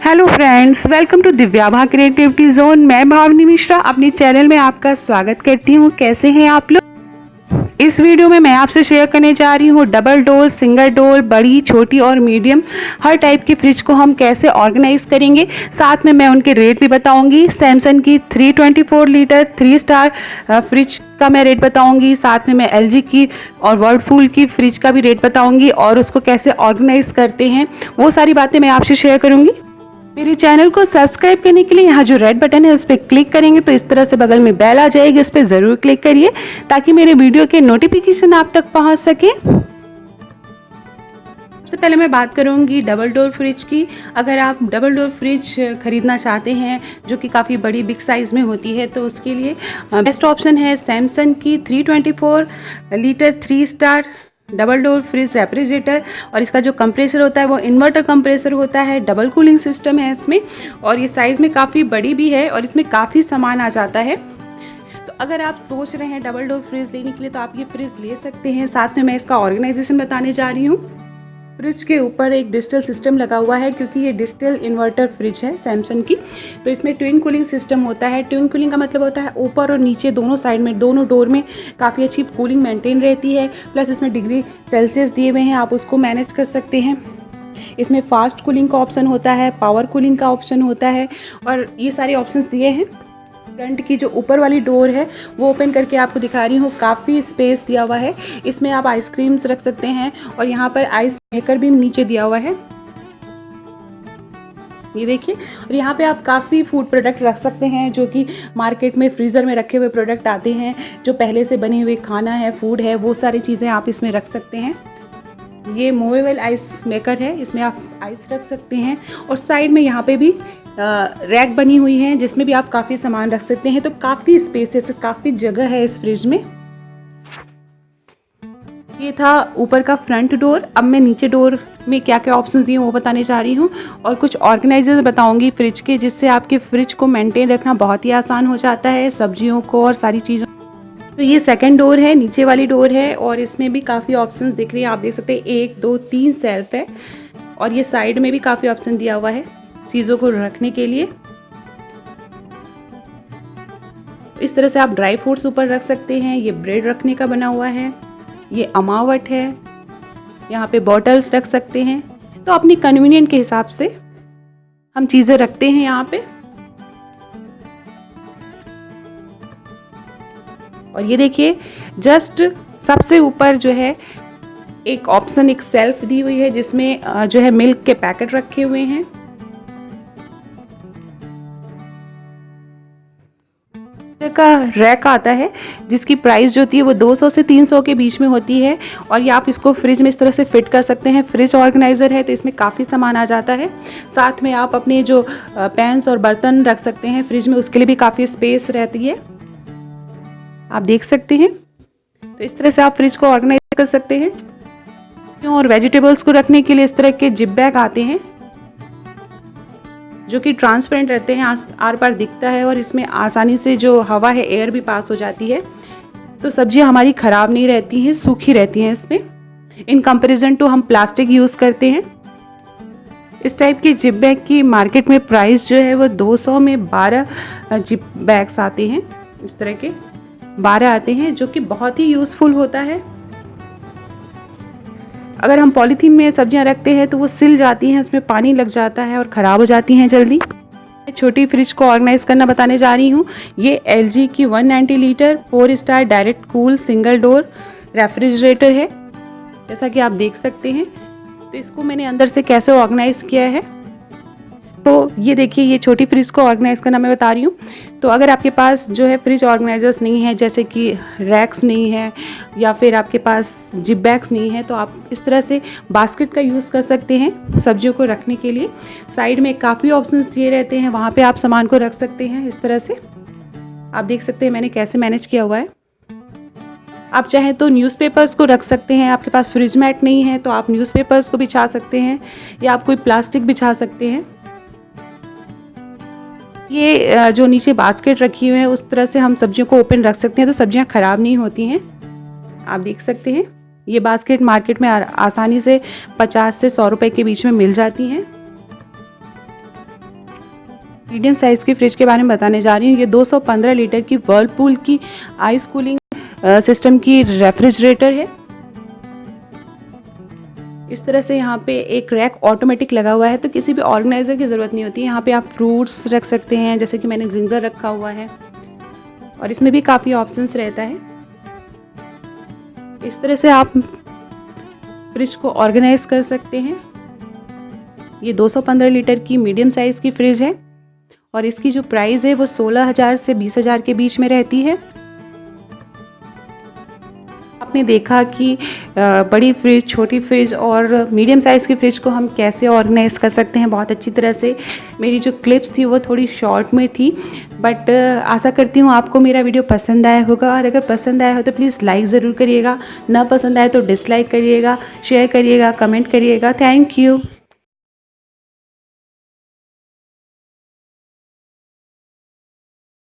Hello friends, welcome to Divyabha creativity zone. मैं भावनी मिश्रा अपने channel में आपका स्वागत करती हूँ। कैसे हैं आप लोग? इस वीडियो में मैं आपसे शेयर करने जा रही हूँ डबल डोर, सिंगल डोर, बड़ी, छोटी और मीडियम हर टाइप की फ्रिज को हम कैसे ऑर्गेनाइज करेंगे। साथ में मैं उनके रेट भी बताऊंगी। सैमसंग की 324 लीटर 3 स्टार फ्रिज का मैं रेट बताऊंगी। साथ में मैं एलजी की और वर्लपूल की फ्रिज का भी रेट बताऊंगी और उसको कैसे ऑर्गेनाइज करते हैं वो सारी बातें मैं आपसे शेयर करूंगी। मेरे चैनल को सब्सक्राइब करने के लिए यहाँ जो रेड बटन है उस पर क्लिक करेंगे तो इस तरह से बगल में बेल आ जाएगी, इस पर ज़रूर क्लिक करिए ताकि मेरे वीडियो के नोटिफिकेशन आप तक पहुँच सके। सबसे पहले मैं बात करूंगी डबल डोर फ्रिज की। अगर आप डबल डोर फ्रिज खरीदना चाहते हैं जो कि काफ़ी बड़ी बिग साइज़ में होती है तो उसके लिए बेस्ट ऑप्शन है सैमसंग की 324 litre 3 star double door fridge refrigerator. और इसका जो कंप्रेसर होता है वो इन्वर्टर कंप्रेसर होता है, डबल कूलिंग सिस्टम है इसमें और ये साइज़ में काफ़ी बड़ी भी है और इसमें काफ़ी सामान आ जाता है। तो अगर आप सोच रहे हैं डबल डोर फ्रिज लेने के लिए तो आप ये फ्रिज ले सकते हैं। साथ में मैं इसका ऑर्गेनाइजेशन बताने जा रही हूँ। फ्रिज के ऊपर एक डिजिटल सिस्टम लगा हुआ है क्योंकि ये डिजिटल इन्वर्टर फ्रिज है सैमसंग की। तो इसमें ट्विन कूलिंग सिस्टम होता है। ट्विन कूलिंग का मतलब होता है ऊपर और नीचे दोनों साइड में, दोनों डोर में काफ़ी अच्छी कूलिंग मेंटेन रहती है। प्लस इसमें डिग्री सेल्सियस दिए हुए हैं, आप उसको मैनेज कर सकते हैं। इसमें फास्ट कूलिंग का ऑप्शन होता है, पावर कूलिंग का ऑप्शन होता है और ये सारे ऑप्शंस दिए हैं। फ्रंट की जो ऊपर वाली डोर है वो ओपन करके आपको दिखा रही हूँ, काफ़ी स्पेस दिया हुआ है। इसमें आप आइसक्रीम्स रख सकते हैं और यहाँ पर आइस मेकर भी नीचे दिया हुआ है, ये देखिए। और यहाँ पे आप काफ़ी फूड प्रोडक्ट रख सकते हैं जो कि मार्केट में फ्रीज़र में रखे हुए प्रोडक्ट आते हैं, जो पहले से बने हुए खाना है, फूड है, वो सारी चीज़ें आप इसमें रख सकते हैं। ये मूवेबल आइस मेकर है, इसमें आप आइस रख सकते हैं। और साइड में यहाँ पे भी रैक बनी हुई है जिसमें भी आप काफ़ी सामान रख सकते हैं। तो काफ़ी स्पेसेस, काफ़ी जगह है इस फ्रिज में। ये था ऊपर का फ्रंट डोर। अब मैं नीचे डोर में क्या क्या ऑप्शंस दिए वो बताने जा रही हूँ और कुछ ऑर्गेनाइजर्स बताऊंगी फ्रिज के, जिससे आपके फ्रिज को मेंटेन रखना बहुत ही आसान हो जाता है, सब्जियों को और सारी चीज़ों। तो ये सेकंड डोर है, नीचे वाली डोर है और इसमें भी काफ़ी ऑप्शंस दिख रही हैं। आप देख सकते हैं 1 2 3 सेल्फ है और ये साइड में भी काफ़ी ऑप्शन दिया हुआ है चीज़ों को रखने के लिए। इस तरह से आप ड्राई फ्रूट्स ऊपर रख सकते हैं। ये ब्रेड रखने का बना हुआ है, ये अमावट है, यहाँ पे बॉटल्स रख सकते हैं। तो अपनी कन्वीनियंट के हिसाब से हम चीज़ें रखते हैं यहाँ पे। और ये देखिए जस्ट सबसे ऊपर जो है एक ऑप्शन, एक सेल्फ दी हुई है जिसमें जो है मिल्क के पैकेट रखे हुए हैं। का रैक आता है जिसकी प्राइस जो होती है वो 200 से 300 के बीच में होती है और ये आप इसको फ्रिज में इस तरह से फिट कर सकते हैं। फ्रिज ऑर्गेनाइज़र है तो इसमें काफ़ी सामान आ जाता है। साथ में आप अपने जो पैन्स और बर्तन रख सकते हैं फ्रिज में, उसके लिए भी काफ़ी स्पेस रहती है, आप देख सकते हैं। तो इस तरह से आप फ्रिज को ऑर्गेनाइज कर सकते हैं। और वेजिटेबल्स को रखने के लिए इस तरह के जिप बैग आते हैं जो कि ट्रांसपेरेंट रहते हैं, आर पार दिखता है और इसमें आसानी से जो हवा है, एयर भी पास हो जाती है। तो सब्जियां हमारी ख़राब नहीं रहती हैं, सूखी रहती हैं इसमें, इन कंपैरिजन टू हम प्लास्टिक यूज़ करते हैं। इस टाइप के जिप बैग की मार्केट में प्राइस जो है वो 200 में 12 जिप बैग्स आते हैं। इस तरह के 12 आते हैं जो कि बहुत ही यूज़फुल होता है। अगर हम पॉलीथीन में सब्जियां रखते हैं तो वो सिल जाती हैं, उसमें पानी लग जाता है और ख़राब हो जाती हैं जल्दी। छोटी फ्रिज को ऑर्गेनाइज करना बताने जा रही हूँ। ये एलजी की 190 litre 4 star direct cool single door refrigerator है, जैसा कि आप देख सकते हैं। तो इसको मैंने अंदर से कैसे ऑर्गेनाइज किया है, तो ये देखिए, ये छोटी फ्रिज को ऑर्गेनाइज करना मैं बता रही हूँ। तो अगर आपके पास जो है फ्रिज ऑर्गेनाइजर्स नहीं है, जैसे कि रैक्स नहीं है या फिर आपके पास जिप बैग्स नहीं है, तो आप इस तरह से बास्केट का यूज़ कर सकते हैं सब्जियों को रखने के लिए। साइड में काफ़ी ऑप्शंस दिए रहते हैं, वहाँ पे आप सामान को रख सकते हैं। इस तरह से आप देख सकते हैं मैंने कैसे मैनेज किया हुआ है। आप चाहें तो न्यूज़पेपर्स को रख सकते हैं, आपके पास फ्रिज मैट नहीं है तो आप न्यूज़पेपर्स को बिछा सकते हैं या आप कोई प्लास्टिक बिछा सकते हैं। ये जो नीचे बास्केट रखी हुई है उस तरह से हम सब्जियों को ओपन रख सकते हैं तो सब्जियां ख़राब नहीं होती हैं, आप देख सकते हैं। ये बास्केट मार्केट में आसानी से 50 से 100 रुपए के बीच में मिल जाती हैं। मीडियम साइज़ की फ्रिज के बारे में बताने जा रही हूँ। ये 215 लीटर की वर्लपूल की आइस कूलिंग सिस्टम की रेफ्रिजरेटर है। इस तरह से यहाँ पे एक रैक ऑटोमेटिक लगा हुआ है, तो किसी भी ऑर्गेनाइज़र की ज़रूरत नहीं होती है। यहाँ पे आप फ्रूट्स रख सकते हैं, जैसे कि मैंने जिंजर रखा हुआ है, और इसमें भी काफ़ी ऑप्शंस रहता है। इस तरह से आप फ्रिज को ऑर्गेनाइज कर सकते हैं। ये 215 लीटर की मीडियम साइज़ की फ्रिज है और इसकी जो प्राइस है वो 16,000 से 20,000 के बीच में रहती है। आपने देखा कि बड़ी फ्रिज, छोटी फ्रिज और मीडियम साइज़ की फ्रिज को हम कैसे ऑर्गेनाइज कर सकते हैं बहुत अच्छी तरह से। मेरी जो क्लिप्स थी वो थोड़ी शॉर्ट में थी, बट आशा करती हूँ आपको मेरा वीडियो पसंद आया होगा, और अगर पसंद आया हो तो प्लीज़ लाइक ज़रूर करिएगा, ना पसंद आए तो डिसलाइक करिएगा, शेयर करिएगा, कमेंट करिएगा। Thank you.